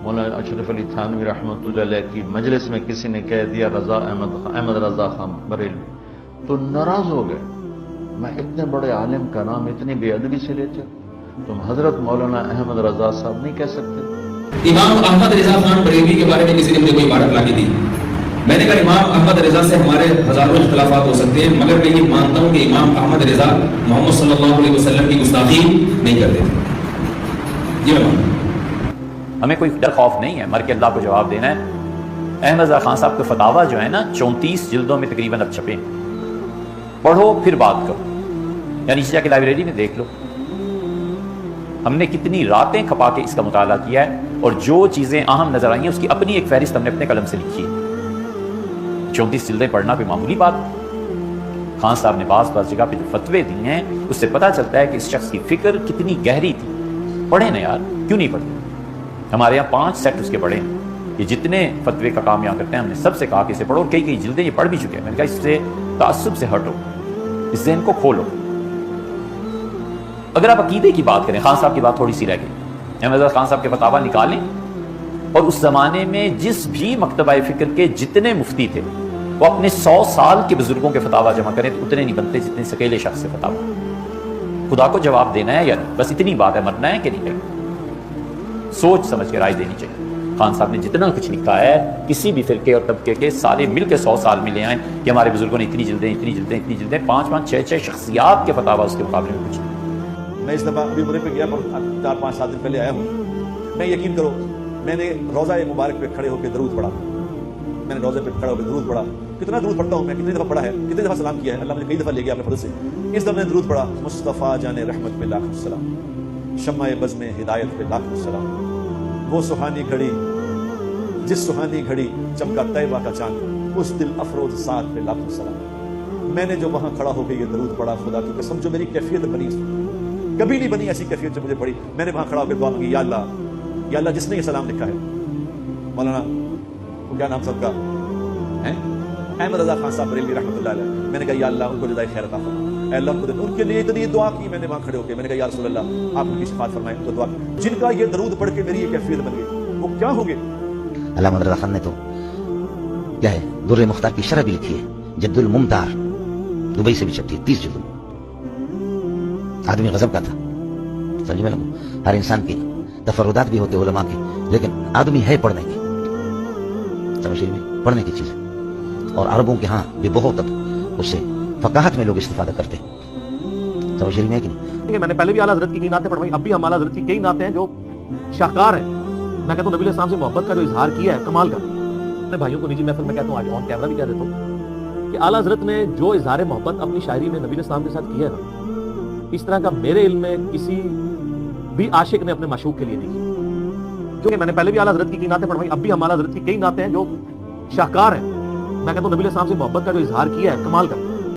مولانا اشرف علی تھانوی رحمۃ اللہ علیہ کی مجلس میں کسی نے کہہ دیا احمد رضا خان بریلوی، تو ناراض ہو گئے، میں اتنے بڑے عالم کا نام اتنی بے ادبی سے لیتے ہو، تم حضرت مولانا احمد رضا صاحب نہیں کہہ سکتے؟ امام احمد رضا خان بریلوی کے بارے میں کسی نے مجھے کوئی عبارت لا کے دی، میں نے کہا امام احمد رضا سے ہمارے ہزاروں اختلافات ہو سکتے ہیں، مگر میں یہ مانتا ہوں کہ امام احمد رضا محمد صلی اللہ علیہ وسلم کی گستاخی نہیں کرتے تھے، یہ میں مانتا ہوں۔ ہمیں کوئی ڈر خوف نہیں ہے، مر کے اللہ کو جواب دینا ہے۔ احمد رضا خان صاحب کے فتاویٰ جو ہیں نا 34 جلدوں میں تقریباً اب چھپے ہیں، پڑھو پھر بات کرو، یا نیچے جا کے لائبریری میں دیکھ لو۔ ہم نے کتنی راتیں کھپا کے اس کا مطالعہ کیا ہے، اور جو چیزیں اہم نظر آئی ہیں اس کی اپنی ایک فہرست ہم نے اپنے قلم سے لکھی ہے۔ 34 جلدیں پڑھنا کوئی معمولی بات نہیں۔ خان صاحب نے بعض جگہ پہ جو فتوے دیے ہیں اس سے پتہ چلتا ہے کہ اس شخص کی فکر کتنی گہری تھی۔ پڑھیں نا یار، کیوں نہیں پڑھتے؟ ہمارے یہاں 5 سیٹ اس کے پڑھے ہیں، یہ جتنے فتوے کا کام یہاں کرتے ہیں ہم نے سب سے کہا کہ اسے پڑھو، اور کئی جلدیں یہ پڑھ بھی چکے ہیں۔ میں نے کہا اس سے تعصب سے ہٹو، اس ذہن کو کھولو۔ اگر آپ عقیدے کی بات کریں، خان صاحب کی بات تھوڑی سی رہ گئی، احمد رضا خان صاحب کے فتاویٰ نکالیں، اور اس زمانے میں جس بھی مکتبہ فکر کے جتنے مفتی تھے وہ اپنے 100 سال کے بزرگوں کے فتاویٰ جمع کریں تو اتنے نہیں بنتے جتنے اس اکیلے شخص سے فتاویٰ۔ خدا کو جواب دینا ہے یا نہیں، بس اتنی بات ہے، مرنا ہے کہ نہیں ہے، سوچ سمجھ کے رائے دینی چاہیے۔ خان صاحب نے جتنا کچھ لکھا ہے کسی بھی فرقے اور طبقے کے سارے مل کے 100 سال میں لے آئیں کہ ہمارے بزرگوں نے اتنی جلدیں 5 6 شخصیات کے فتاویٰ اس کے مقابلے میں کچھ نہیں۔ میں اس دفعہ ابھی برے پہ گیا، 4-5 7 دن پہلے آیا ہوں، میں یقین کرو میں نے روضہ مبارک پہ کھڑے ہو کے درود پڑھا، میں نے روضے پہ کھڑے ہو کے درود پڑھا۔ کتنا درود پڑھتا ہوں میں، کتنی دفعہ پڑھا ہے، کتنی دفعہ سلام کیا ہے، اللہ مجھے کئی دفعہ لے گیا اپنے فضل سے۔ اس دفعہ میں نے درود پڑھا، مصطفیٰ جان رحمت پہ لاکھ السلام، شمع بزم ہدایت پہ لاکھ السلام، وہ سہانی گھڑی جس سہانی گھڑی چمکا طیبہ کا چاند، اس دل افروز ساتھ پہ لاکھ السلام۔ میں نے جو وہاں کھڑا ہو کے یہ درود پڑھا، خدا کی قسم جو میری کیفیت بنی کبھی نہیں بنی ایسی کیفیت جو مجھے پڑی، میں نے وہاں کھڑا ہو کے دعا مانگی، یا اللہ جس نے یہ سلام لکھا ہے، مولانا وہ کیا نام سب کا ہے، احمد رضا خان صاحب بریلوی رحمۃ اللہ علیہ، میں نے کہا یا اللہ ان کو جزائے خیر عطا فرما، اے اللہ ان کے لیے اتنی دعا کی میں نے وہاں کھڑے ہو کے، میں نے کہا یا رسول اللہ آپ ان کی شفاعت فرمائیں، ان کو دعا جن کا یہ درود پڑھ کے میری یہ کیفیت بن گئی وہ کیا ہوں گے۔ علامہ رضا خان نے تو کیا ہے در مختار کی شرح بھی لکھی ہے، جد الممتار، دبئی سے بھی چھپتی ہے، 30 جلد۔ آدمی غضب کا تھا، سمجھ میں لگو، ہر انسان کی تفردات بھی ہوتے علماء کے، لیکن آدمی ہے پڑھنے کی، سمجھ میں پڑھنے کی چیز، اور عربوں کے ہاں بھی بہت اس سے فقاہت میں لوگ استفادہ کرتے ہیں، سمجھ میں ہے کہ نہیں۔ میں نے پہلے بھی اعلیٰ حضرت کی کئی نعتیں پڑھوائی، اب بھی ہم اعلیٰ حضرت کی کئی نعتیں ہیں جو شاہکار ہیں۔ میں کہتا ہوں نبی علیہ السلام سے محبت کا جو اظہار کیا ہے کمال کا۔ اپنے بھائیوں کو نجی محفل میں کہتا ہوں، آج آن کیمرہ بھی کہہ دیتا ہوں کہ اعلیٰ حضرت نے جو اظہار محبت اپنی شاعری میں نبی علیہ السلام کے ساتھ کیا ہے نا، اس طرح کا میرے علم میں کسی بھی عاشق نے اپنے معشوق کے لیے نہیں کیا۔ کیونکہ میں نے پہلے بھی اعلیٰ حضرت کی کئی نعتیں پڑھوائی، اب بھی ہم اعلیٰ حضرت کی کئی نعتیں ہیں جو شاہکار ہیں۔ میں کہتا ہوں نبی علیہ السلام سے محبت کا جو اظہار کیا ہے کمال کا۔